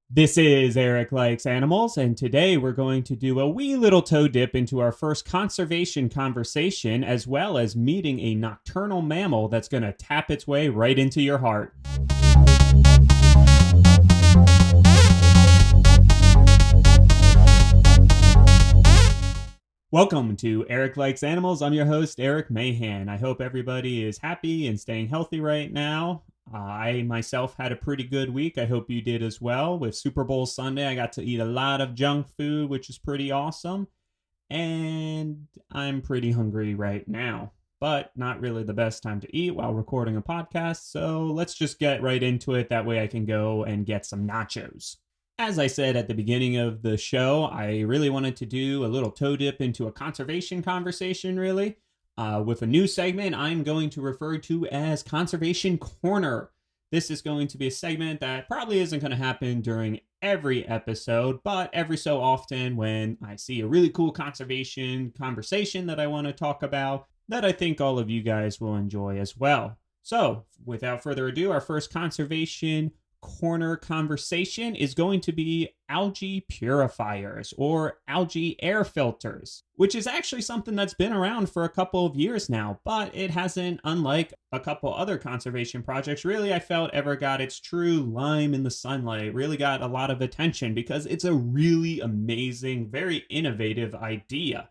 This is Eric Likes Animals, and today we're going to do a wee little toe dip into our first conservation conversation, as well as meeting a nocturnal mammal that's going to tap its way right into your heart. Welcome to Eric Likes Animals. I'm your host, Eric Mahan. I hope everybody is happy and staying healthy right now. I myself had a pretty good week. I hope you did as well. With Super Bowl Sunday, I got to eat a lot of junk food, which is pretty awesome. And I'm pretty hungry right now, but not really the best time to eat while recording a podcast. So let's just get right into it. That way I can go and get some nachos. As I said at the beginning of the show, I really wanted to do a little toe dip into a conservation conversation, really. With a new segment I'm going to refer to as Conservation Corner. This is going to be a segment that probably isn't going to happen during every episode, but every so often when I see a really cool conservation conversation that I want to talk about, that I think all of you guys will enjoy as well. So, without further ado, our first Conservation Corner conversation is going to be algae purifiers or algae air filters, which is actually something that's been around for a couple of years now, but it hasn't, unlike a couple other conservation projects, really I felt ever got its true lime in the sunlight, really got a lot of attention because it's a really amazing, very innovative idea.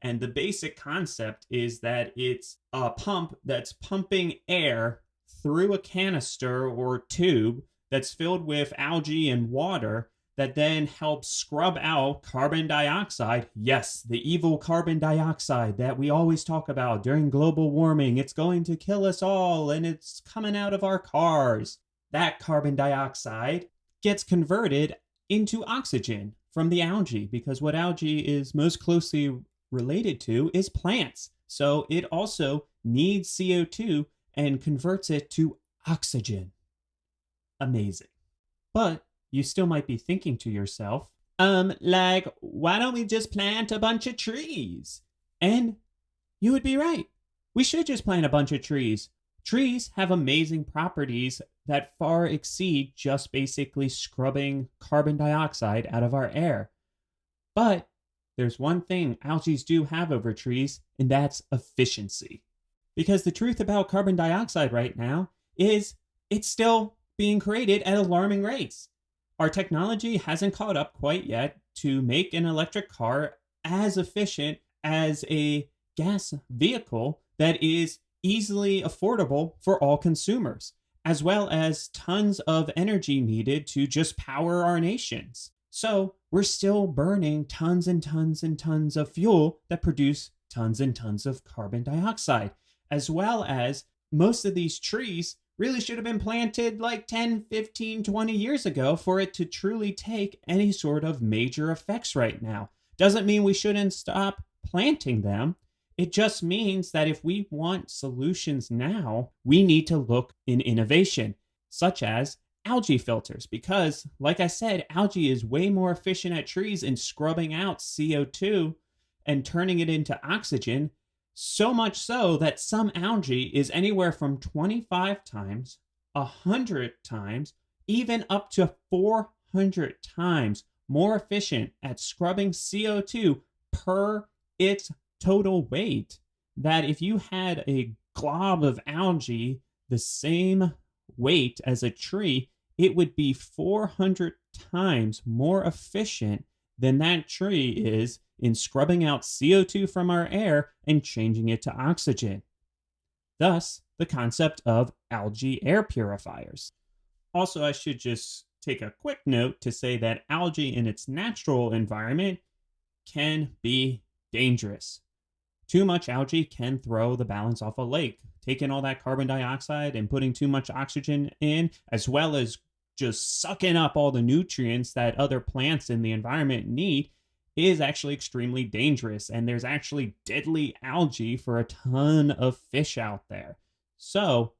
And the basic concept is that it's a pump that's pumping air through a canister or tube that's filled with algae and water that then helps scrub out carbon dioxide. Yes, the evil carbon dioxide that we always talk about during global warming. It's going to kill us all and it's coming out of our cars. That carbon dioxide gets converted into oxygen from the algae because what algae is most closely related to is plants. So it also needs CO2 and converts it to oxygen. Amazing. But you still might be thinking to yourself, why don't we just plant a bunch of trees? And you would be right. We should just plant a bunch of trees. Trees have amazing properties that far exceed just basically scrubbing carbon dioxide out of our air. But there's one thing algae do have over trees, and that's efficiency. Because the truth about carbon dioxide right now is it's still being created at alarming rates. Our technology hasn't caught up quite yet to make an electric car as efficient as a gas vehicle that is easily affordable for all consumers, as well as tons of energy needed to just power our nations. So we're still burning tons and tons and tons of fuel that produce tons and tons of carbon dioxide, as well as most of these trees really should have been planted like 10, 15, 20 years ago for it to truly take any sort of major effects right now. Doesn't mean we shouldn't stop planting them. It just means that if we want solutions now, we need to look in innovation, such as algae filters, because like I said, algae is way more efficient at trees in scrubbing out CO2 and turning it into oxygen. So much so that some algae is anywhere from 25 times, 100 times, even up to 400 times more efficient at scrubbing CO2 per its total weight. That if you had a glob of algae the same weight as a tree, it would be 400 times more efficient than that tree is in scrubbing out CO2 from our air and changing it to oxygen. Thus, the concept of algae air purifiers. Also, I should just take a quick note to say that algae in its natural environment can be dangerous. Too much algae can throw the balance off a lake. Taking all that carbon dioxide and putting too much oxygen in, as well as just sucking up all the nutrients that other plants in the environment need, is actually extremely dangerous, and there's actually deadly algae for a ton of fish out there. So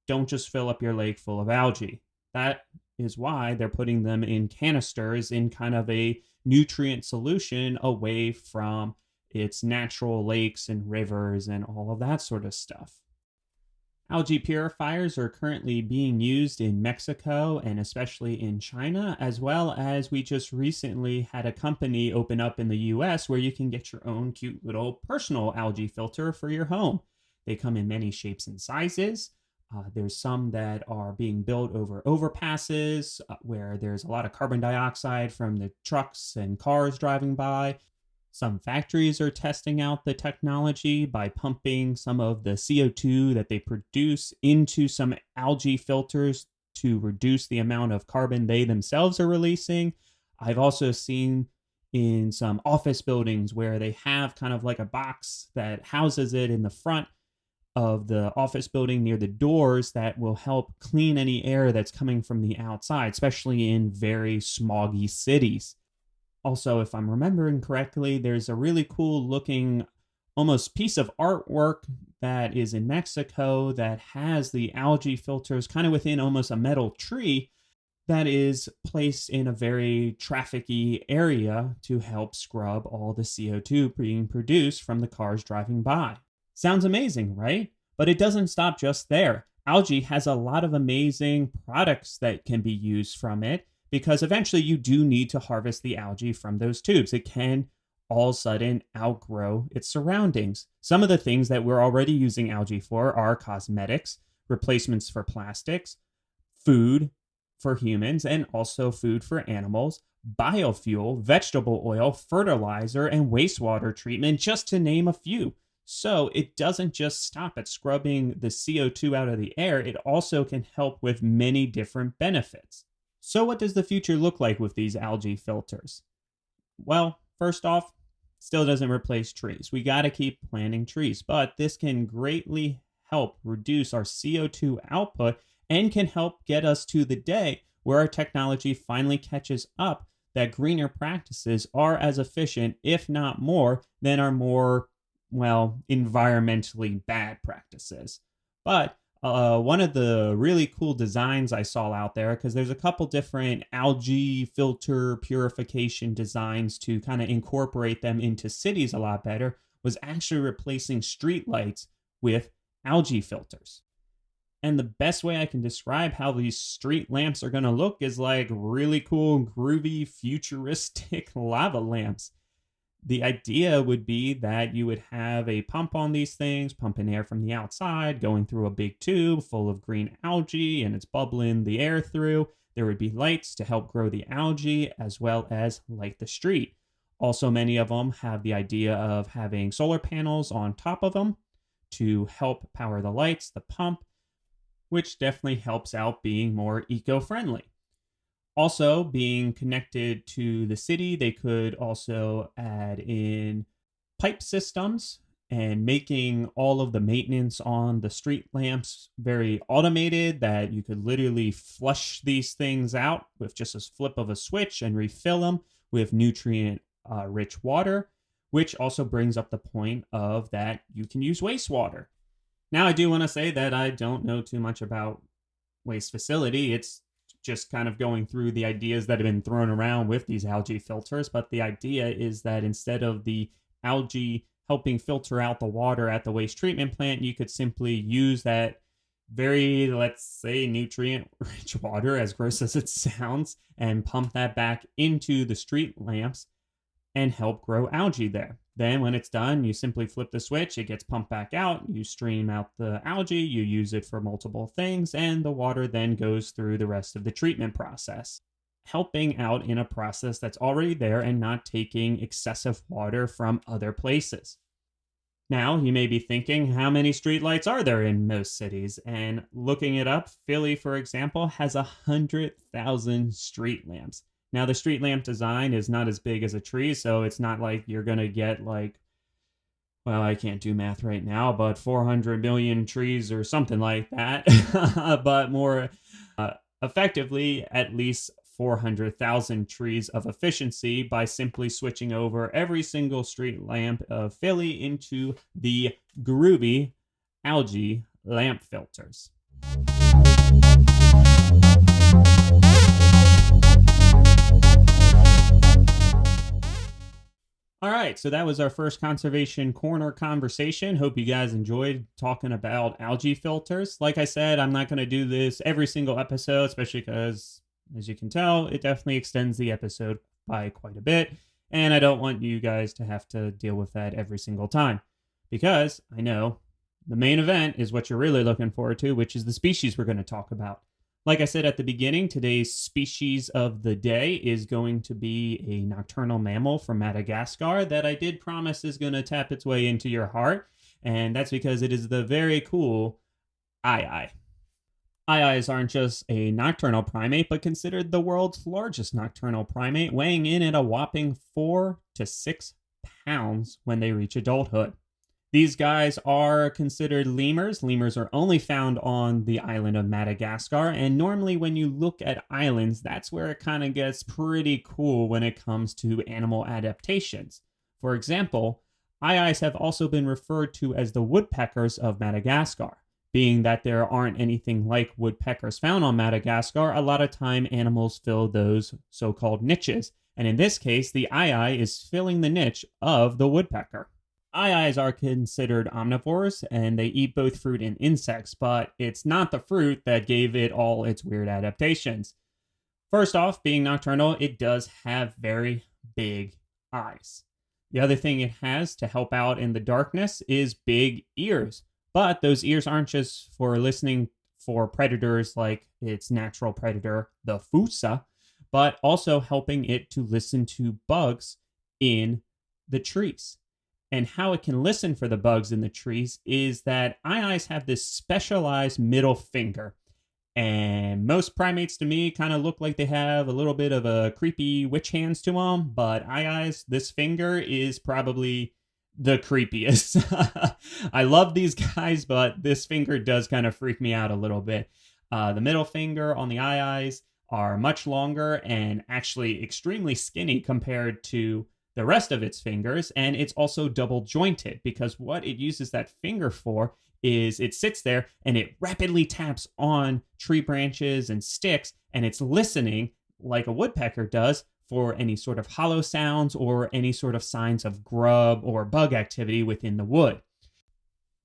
don't just fill up your lake full of algae. That is why they're putting them in canisters in kind of a nutrient solution away from its natural lakes and rivers and all of that sort of stuff. Algae purifiers are currently being used in Mexico and especially in China, as well as we just recently had a company open up in the US where you can get your own cute little personal algae filter for your home. They come in many shapes and sizes. There's some that are being built over overpasses where there's a lot of carbon dioxide from the trucks and cars driving by. Some factories are testing out the technology by pumping some of the CO2 that they produce into some algae filters to reduce the amount of carbon they themselves are releasing. I've also seen in some office buildings where they have kind of like a box that houses it in the front of the office building near the doors that will help clean any air that's coming from the outside, especially in very smoggy cities. Also, if I'm remembering correctly, there's a really cool looking almost piece of artwork that is in Mexico that has the algae filters kind of within almost a metal tree that is placed in a very trafficy area to help scrub all the CO2 being produced from the cars driving by. Sounds amazing, right? But it doesn't stop just there. Algae has a lot of amazing products that can be used from it, because eventually you do need to harvest the algae from those tubes. It can all of a sudden outgrow its surroundings. Some of the things that we're already using algae for are cosmetics, replacements for plastics, food for humans, and also food for animals, biofuel, vegetable oil, fertilizer, and wastewater treatment, just to name a few. So it doesn't just stop at scrubbing the CO2 out of the air, it also can help with many different benefits. So what does the future look like with these algae filters? Well, first off, still doesn't replace trees. We got to keep planting trees, but this can greatly help reduce our CO2 output and can help get us to the day where our technology finally catches up that greener practices are as efficient, if not more, than our more, environmentally bad practices. But one of the really cool designs I saw out there, because there's a couple different algae filter purification designs to kind of incorporate them into cities a lot better, was actually replacing streetlights with algae filters. And the best way I can describe how these street lamps are going to look is like really cool, groovy, futuristic lava lamps. The idea would be that you would have a pump on these things, pumping air from the outside, going through a big tube full of green algae, and it's bubbling the air through. There would be lights to help grow the algae as well as light the street. Also, many of them have the idea of having solar panels on top of them to help power the lights, the pump, which definitely helps out being more eco-friendly. Also, being connected to the city, they could also add in pipe systems and making all of the maintenance on the street lamps very automated, that you could literally flush these things out with just a flip of a switch and refill them with nutrient rich water, which also brings up the point of that you can use wastewater. Now, I do want to say that I don't know too much about waste facility. It's just kind of going through the ideas that have been thrown around with these algae filters. But the idea is that instead of the algae helping filter out the water at the waste treatment plant, you could simply use that very, let's say, nutrient-rich water, as gross as it sounds, and pump that back into the street lamps and help grow algae there. Then when it's done, you simply flip the switch, it gets pumped back out, you stream out the algae, you use it for multiple things, and the water then goes through the rest of the treatment process, helping out in a process that's already there and not taking excessive water from other places. Now, you may be thinking, how many streetlights are there in most cities? And looking it up, Philly, for example, has 100,000 street lamps. Now, the street lamp design is not as big as a tree, so it's not like you're going to get I can't do math right now, but 400 million trees or something like that. But more effectively, at least 400,000 trees of efficiency by simply switching over every single street lamp of Philly into the groovy algae lamp filters. All right, so that was our first Conservation Corner conversation. Hope you guys enjoyed talking about algae filters. Like I said, I'm not going to do this every single episode, especially because, as you can tell, it definitely extends the episode by quite a bit. And I don't want you guys to have to deal with that every single time. Because I know the main event is what you're really looking forward to, which is the species we're going to talk about. Like I said at the beginning, today's species of the day is going to be a nocturnal mammal from Madagascar that I did promise is going to tap its way into your heart. And that's because it is the very cool aye-aye. Aye-ayes aren't just a nocturnal primate, but considered the world's largest nocturnal primate, weighing in at a whopping 4 to 6 pounds when they reach adulthood. These guys are considered lemurs. Lemurs are only found on the island of Madagascar, and normally when you look at islands, that's where it kind of gets pretty cool when it comes to animal adaptations. For example, aye-ayes have also been referred to as the woodpeckers of Madagascar. Being that there aren't anything like woodpeckers found on Madagascar, a lot of time animals fill those so-called niches. And in this case, the aye-aye is filling the niche of the woodpecker. Aye-ayes are considered omnivores, and they eat both fruit and insects, but it's not the fruit that gave it all its weird adaptations. First off, being nocturnal, it does have very big eyes. The other thing it has to help out in the darkness is big ears, but those ears aren't just for listening for predators like its natural predator, the fossa, but also helping it to listen to bugs in the trees. And how it can listen for the bugs in the trees is that aye-ayes have this specialized middle finger. And most primates to me kind of look like they have a little bit of a creepy witch hands to them. But aye-ayes, this finger is probably the creepiest. I love these guys, but this finger does kind of freak me out a little bit. The middle finger on the aye-ayes are much longer and actually extremely skinny compared to the rest of its fingers, and it's also double jointed because what it uses that finger for is it sits there and it rapidly taps on tree branches and sticks, and it's listening like a woodpecker does for any sort of hollow sounds or any sort of signs of grub or bug activity within the wood.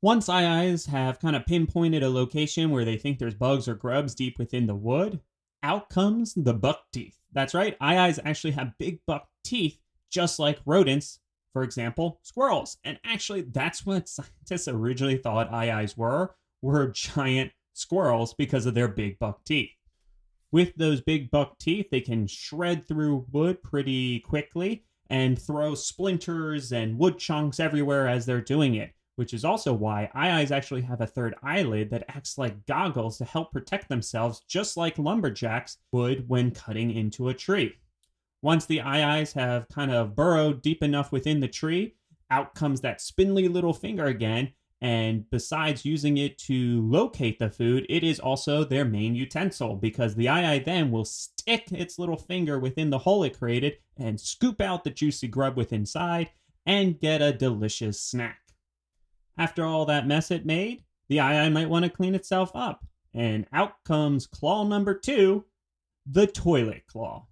Once aye-ayes have kind of pinpointed a location where they think there's bugs or grubs deep within the wood, out comes the buck teeth. That's right, aye-ayes actually have big buck teeth just like rodents, for example, squirrels. And actually, that's what scientists originally thought aye-ayes were giant squirrels because of their big buck teeth. With those big buck teeth, they can shred through wood pretty quickly and throw splinters and wood chunks everywhere as they're doing it, which is also why aye-ayes actually have a third eyelid that acts like goggles to help protect themselves, just like lumberjacks would when cutting into a tree. Once the aye-ayes have kind of burrowed deep enough within the tree, out comes that spindly little finger again, and besides using it to locate the food, it is also their main utensil, because the aye-aye then will stick its little finger within the hole it created and scoop out the juicy grub within inside and get a delicious snack. After all that mess it made, the aye-aye might want to clean itself up, and out comes claw number 2, the toilet claw.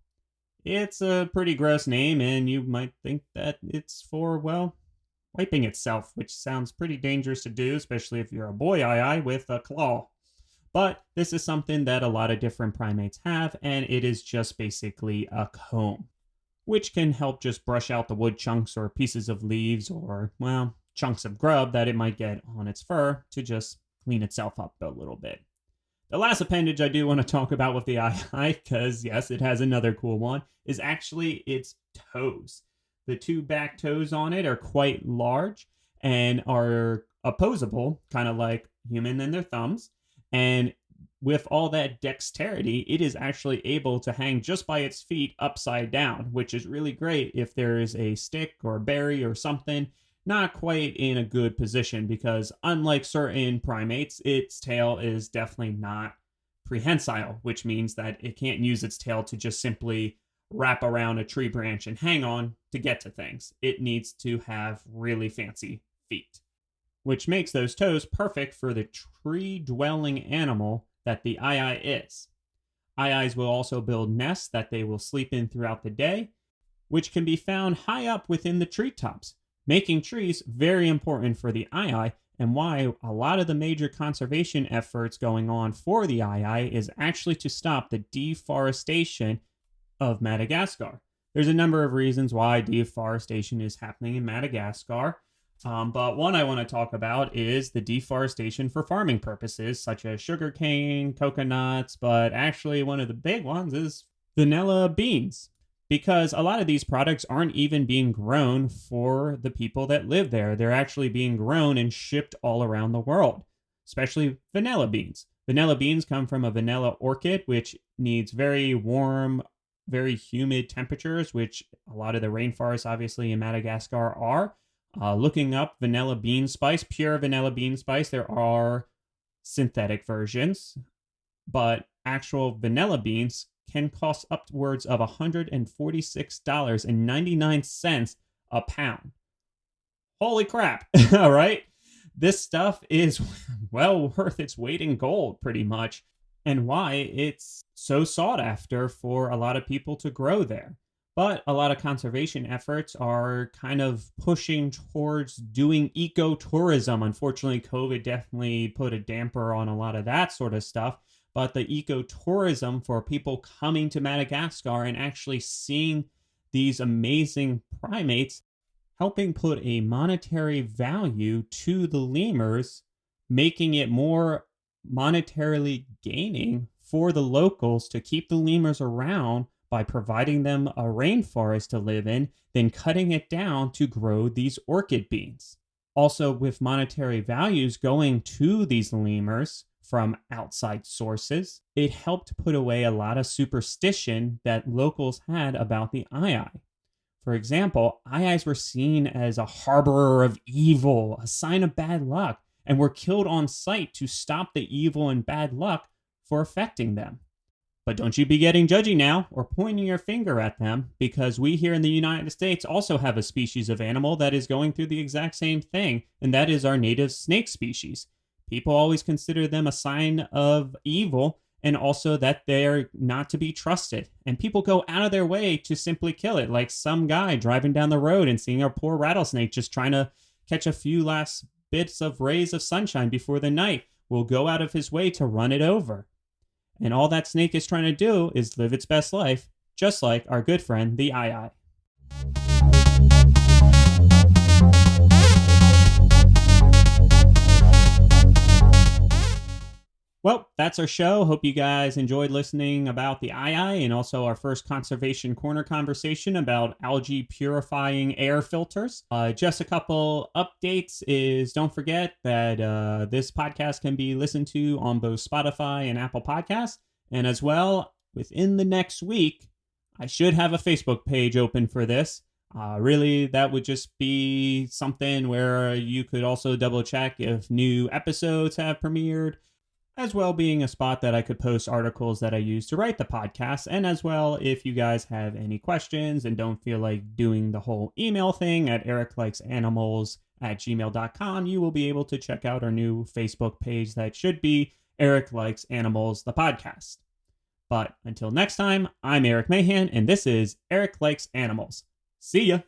It's a pretty gross name, and you might think that it's for, well, wiping itself, which sounds pretty dangerous to do, especially if you're a boy aye-aye with a claw. But this is something that a lot of different primates have, and it is just basically a comb, which can help just brush out the wood chunks or pieces of leaves or, well, chunks of grub that it might get on its fur to just clean itself up a little bit. The last appendage I do want to talk about with the aye-aye, because yes, it has another cool one, is actually its toes. The 2 back toes on it are quite large and are opposable, kind of like human and their thumbs. And with all that dexterity, it is actually able to hang just by its feet upside down, which is really great if there is a stick or a berry or something not quite in a good position, because unlike certain primates, its tail is definitely not prehensile, which means that it can't use its tail to just simply wrap around a tree branch and hang on to get to things. It needs to have really fancy feet, which makes those toes perfect for the tree-dwelling animal that the aye-aye is. Aye-ayes will also build nests that they will sleep in throughout the day, which can be found high up within the treetops, making trees very important for the ii, and why a lot of the major conservation efforts going on for the ii is actually to stop the deforestation of Madagascar. There's a number of reasons why deforestation is happening in Madagascar. But one I want to talk about is the deforestation for farming purposes, such as sugarcane, coconuts, but actually one of the big ones is vanilla beans. Because a lot of these products aren't even being grown for the people that live there. They're actually being grown and shipped all around the world, especially vanilla beans. Vanilla beans come from a vanilla orchid, which needs very warm, very humid temperatures, which a lot of the rainforests, obviously, in Madagascar are. Looking up vanilla bean spice, pure vanilla bean spice, there are synthetic versions, but actual vanilla beans can cost upwards of $146.99 a pound. Holy crap. All right. This stuff is well worth its weight in gold, pretty much, and why it's so sought after for a lot of people to grow there. But a lot of conservation efforts are kind of pushing towards doing ecotourism. Unfortunately, COVID definitely put a damper on a lot of that sort of stuff. But the ecotourism for people coming to Madagascar and actually seeing these amazing primates, helping put a monetary value to the lemurs, making it more monetarily gaining for the locals to keep the lemurs around by providing them a rainforest to live in, then cutting it down to grow these orchid beans. Also, with monetary values going to these lemurs from outside sources, it helped put away a lot of superstition that locals had about the ii. For example, ii were seen as a harborer of evil, a sign of bad luck, and were killed on sight to stop the evil and bad luck for affecting them. But don't you be getting judgy now or pointing your finger at them, because we here in the United States also have a species of animal that is going through the exact same thing, and that is our native snake species. People always consider them a sign of evil and also that they're not to be trusted. And people go out of their way to simply kill it, like some guy driving down the road and seeing a poor rattlesnake just trying to catch a few last bits of rays of sunshine before the night will go out of his way to run it over. And all that snake is trying to do is live its best life, just like our good friend, the ii. Well, that's our show. Hope you guys enjoyed listening about the ii and also our first Conservation Corner conversation about algae purifying air filters. Just a couple updates is don't forget that this podcast can be listened to on both Spotify and Apple Podcasts. And as well, within the next week, I should have a Facebook page open for this. Really, that would just be something where you could also double check if new episodes have premiered, as well being a spot that I could post articles that I use to write the podcast. And as well, if you guys have any questions and don't feel like doing the whole email thing at ericlikesanimals@gmail.com, you will be able to check out our new Facebook page that should be Eric Likes Animals, the podcast. But until next time, I'm Eric Mahan, and this is Eric Likes Animals. See ya!